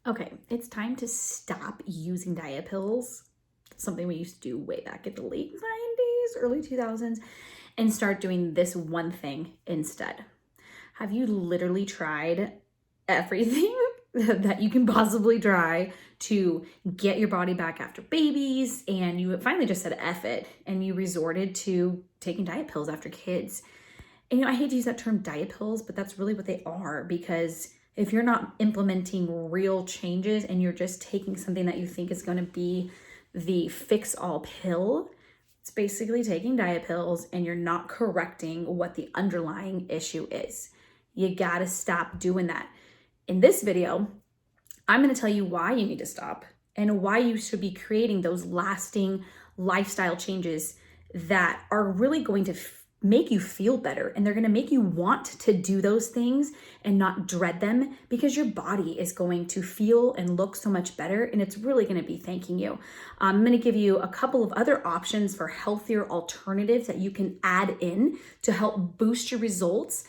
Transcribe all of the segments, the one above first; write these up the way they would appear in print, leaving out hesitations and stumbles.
Okay, it's time to stop using diet pills, something we used to do way back in the late 90s, early 2000s, and start doing this one thing instead. Have you literally tried everything that you can possibly try to get your body back after babies, and you finally just said F it, and you resorted to taking diet pills after kids? And I hate to use that term diet pills, but that's really what they are, because if you're not implementing real changes and you're just taking something that you think is going to be the fix-all pill, it's basically taking diet pills and you're not correcting what the underlying issue is. You got to stop doing that. In this video, I'm going to tell you why you need to stop and why you should be creating those lasting lifestyle changes that are really going to make you feel better, and they're going to make you want to do those things and not dread them, because your body is going to feel and look so much better, and it's really going to be thanking you. I'm going to give you a couple of other options for healthier alternatives that you can add in to help boost your results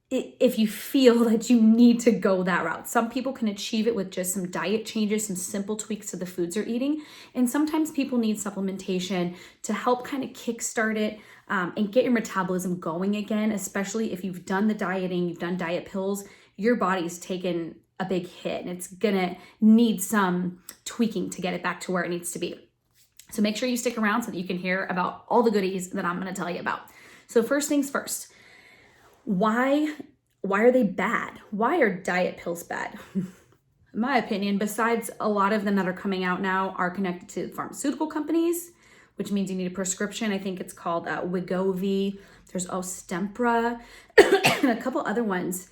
if you feel that you need to go that route. Some people can achieve it with just some diet changes, some simple tweaks to the foods they're eating. And sometimes people need supplementation to help kind of kickstart it and get your metabolism going again, especially if you've done the dieting, you've done diet pills, your body's taken a big hit and it's gonna need some tweaking to get it back to where it needs to be. So make sure you stick around so that you can hear about all the goodies that I'm gonna tell you about. So first things first, why are they bad? Why are diet pills bad? In my opinion, besides a lot of them that are coming out now are connected to pharmaceutical companies, which means you need a prescription. I think it's called Wegovy. There's Ozempic and a couple other ones.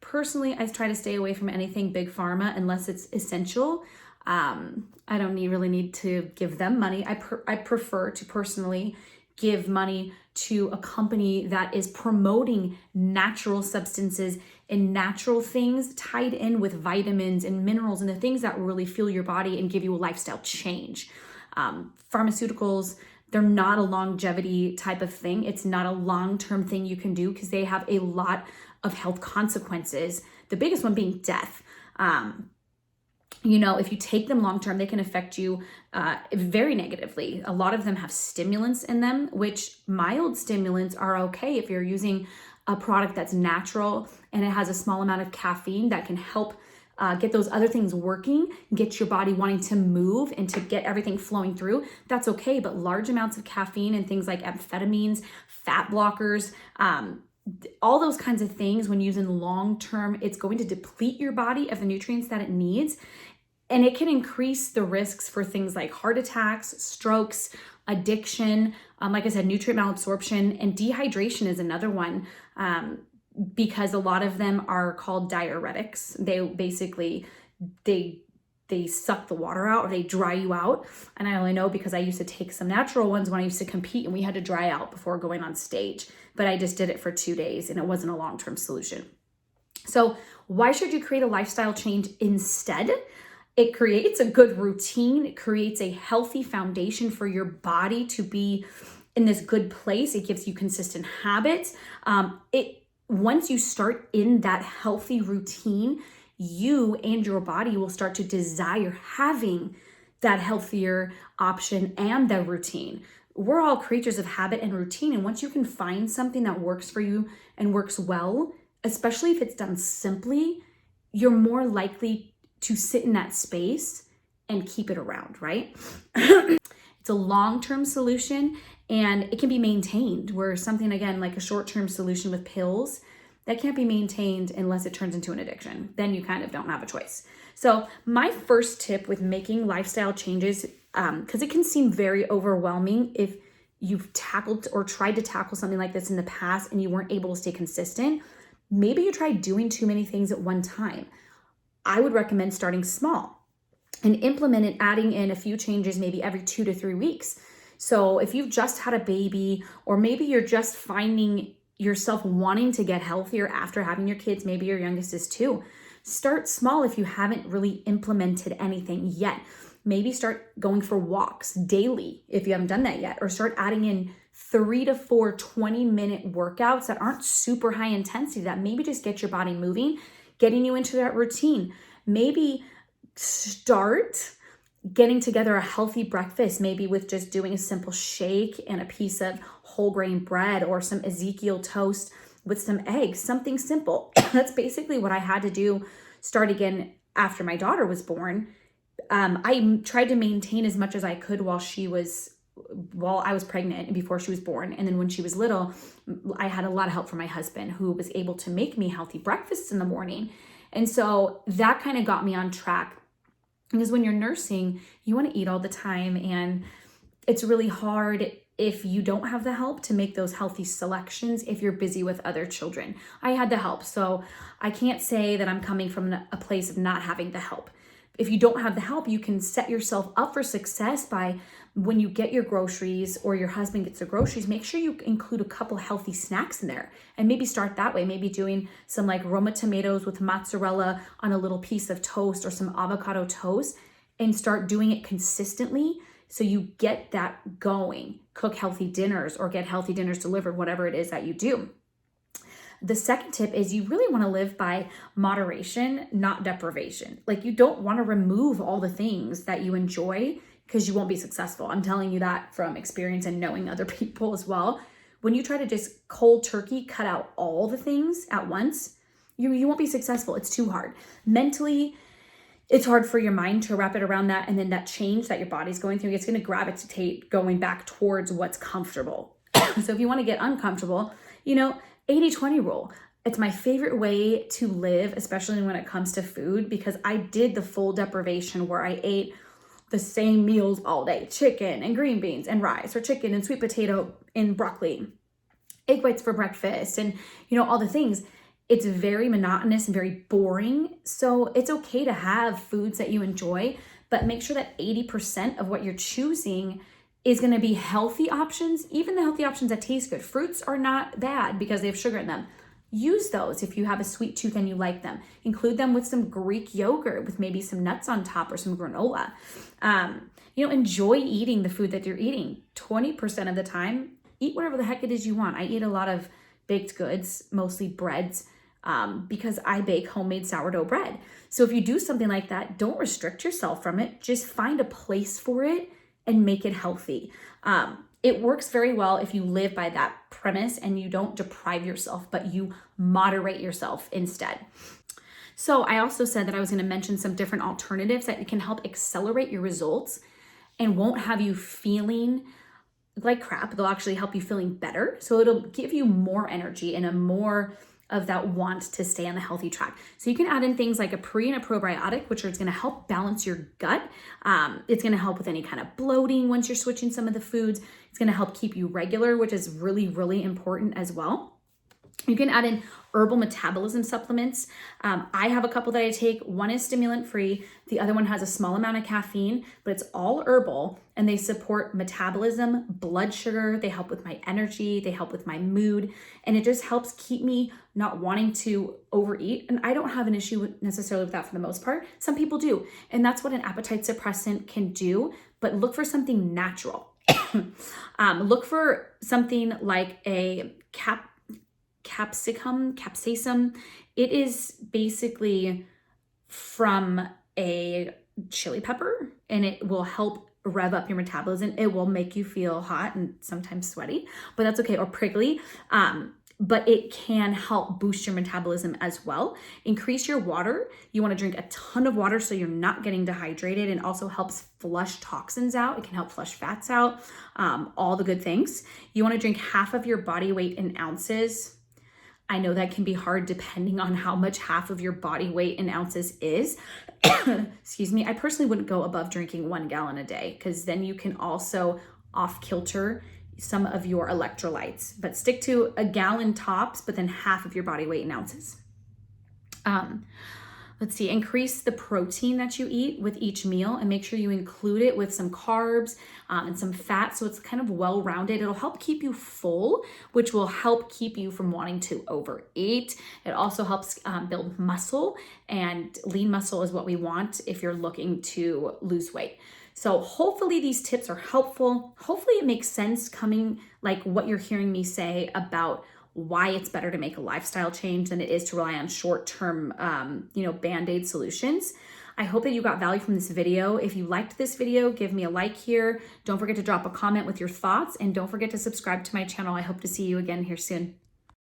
Personally, I try to stay away from anything big pharma unless it's essential. I don't really need to give them money. I prefer to personally give money to a company that is promoting natural substances and natural things tied in with vitamins and minerals and the things that really fuel your body and give you a lifestyle change. Pharmaceuticals, they're not a longevity type of thing. It's not a long-term thing you can do because they have a lot of health consequences. The biggest one being death. If you take them long-term, they can affect you very negatively. A lot of them have stimulants in them, which mild stimulants are okay if you're using a product that's natural and it has a small amount of caffeine that can help get those other things working, get your body wanting to move and to get everything flowing through. That's okay, but large amounts of caffeine and things like amphetamines, fat blockers, all those kinds of things, when used in long-term, it's going to deplete your body of the nutrients that it needs. And it can increase the risks for things like heart attacks, strokes, addiction, like I said, nutrient malabsorption, and dehydration is another one, because a lot of them are called diuretics. They basically, they suck the water out or they dry you out. And I only know because I used to take some natural ones when I used to compete and we had to dry out before going on stage. But I just did it for 2 days and it wasn't a long-term solution. So why should you create a lifestyle change instead? It creates a good routine. It creates a healthy foundation for your body to be in this good place. It gives you consistent habits. Once you start in that healthy routine, you and your body will start to desire having that healthier option and the routine. We're all creatures of habit and routine. And once you can find something that works for you and works well, especially if it's done simply, you're more likely to sit in that space and keep it around, right? It's a long-term solution and it can be maintained, where something, again, like a short-term solution with pills, that can't be maintained unless it turns into an addiction. Then you kind of don't have a choice. So my first tip with making lifestyle changes, because it can seem very overwhelming if you've tackled or tried to tackle something like this in the past and you weren't able to stay consistent. Maybe you tried doing too many things at one time. I would recommend starting small and implement it, adding in a few changes maybe every 2 to 3 weeks. So if you've just had a baby, or maybe you're just finding yourself wanting to get healthier after having your kids, maybe your youngest is 2, start small if you haven't really implemented anything yet. Maybe start going for walks daily if you haven't done that yet, or start adding in 3 to 4 20-minute workouts that aren't super high intensity, that maybe just get your body moving, getting you into that routine. Maybe start getting together a healthy breakfast, maybe with just doing a simple shake and a piece of whole grain bread or some Ezekiel toast with some eggs, something simple. That's basically what I had to do start again after my daughter was born. I tried to maintain as much as I could while I was pregnant and before she was born. And then when she was little, I had a lot of help from my husband, who was able to make me healthy breakfasts in the morning. And so that kind of got me on track, because when you're nursing, you want to eat all the time. And it's really hard if you don't have the help to make those healthy selections if you're busy with other children. I had the help, so I can't say that I'm coming from a place of not having the help. If you don't have the help, you can set yourself up for success by, when you get your groceries or your husband gets the groceries, make sure you include a couple healthy snacks in there and maybe start that way. Maybe doing some like Roma tomatoes with mozzarella on a little piece of toast or some avocado toast, and start doing it consistently so you get that going. Cook healthy dinners or get healthy dinners delivered, whatever it is that you do. The second tip is you really want to live by moderation, not deprivation. Like, you don't want to remove all the things that you enjoy, because you won't be successful. I'm telling you that from experience and knowing other people as well. When you try to just cold turkey cut out all the things at once, you won't be successful. It's too hard. Mentally, it's hard for your mind to wrap it around that. And then that change that your body's going through, it's going to gravitate going back towards what's comfortable. So if you want to get uncomfortable, 80-20 rule. It's my favorite way to live, especially when it comes to food, because I did the full deprivation where I ate the same meals all day: chicken and green beans and rice, or chicken and sweet potato and broccoli, egg whites for breakfast, and all the things. It's very monotonous and very boring. So it's okay to have foods that you enjoy, but make sure that 80% of what you're choosing is going to be healthy options, even the healthy options that taste good. Fruits are not bad because they have sugar in them. Use those if you have a sweet tooth and you like them. Include them with some Greek yogurt with maybe some nuts on top or some granola. Enjoy eating the food that you're eating. 20% of the time, eat whatever the heck it is you want. I eat a lot of baked goods, mostly breads, because I bake homemade sourdough bread. So if you do something like that, don't restrict yourself from it. Just find a place for it and make it healthy. It works very well if you live by that premise and you don't deprive yourself, but you moderate yourself instead. So I also said that I was going to mention some different alternatives that can help accelerate your results and won't have you feeling like crap. They'll actually help you feeling better. So it'll give you more energy and a more of that want to stay on the healthy track. So you can add in things like a pre and a probiotic, which is going to help balance your gut. It's going to help with any kind of bloating once you're switching some of the foods. It's going to help keep you regular, which is really, really important as well. You can add in herbal metabolism supplements. I have a couple that I take. One is stimulant free. The other one has a small amount of caffeine, but it's all herbal, and they support metabolism, blood sugar. They help with my energy. They help with my mood, and it just helps keep me not wanting to overeat. And I don't have an issue necessarily with that for the most part. Some people do, and that's what an appetite suppressant can do, but look for something natural. Look for something like a capsaicin. It is basically from a chili pepper, and it will help rev up your metabolism. It will make you feel hot and sometimes sweaty, but that's okay, or prickly. But it can help boost your metabolism as well. Increase your water. You want to drink a ton of water so you're not getting dehydrated, and also helps flush toxins out. It can help flush fats out, all the good things. You want to drink half of your body weight in ounces. I know that can be hard depending on how much half of your body weight in ounces is. Excuse me. I personally wouldn't go above drinking 1 gallon a day, because then you can also off kilter some of your electrolytes, but stick to 1 gallon tops, but then half of your body weight in ounces. Let's see, increase the protein that you eat with each meal, and make sure you include it with some carbs and some fat, so it's kind of well-rounded. It'll help keep you full, which will help keep you from wanting to overeat. It also helps build muscle, and lean muscle is what we want if you're looking to lose weight. So hopefully these tips are helpful. Hopefully it makes sense coming like what you're hearing me say about why it's better to make a lifestyle change than it is to rely on short-term, Band-Aid solutions. I hope that you got value from this video. If you liked this video, give me a like here. Don't forget to drop a comment with your thoughts, and don't forget to subscribe to my channel. I hope to see you again here soon.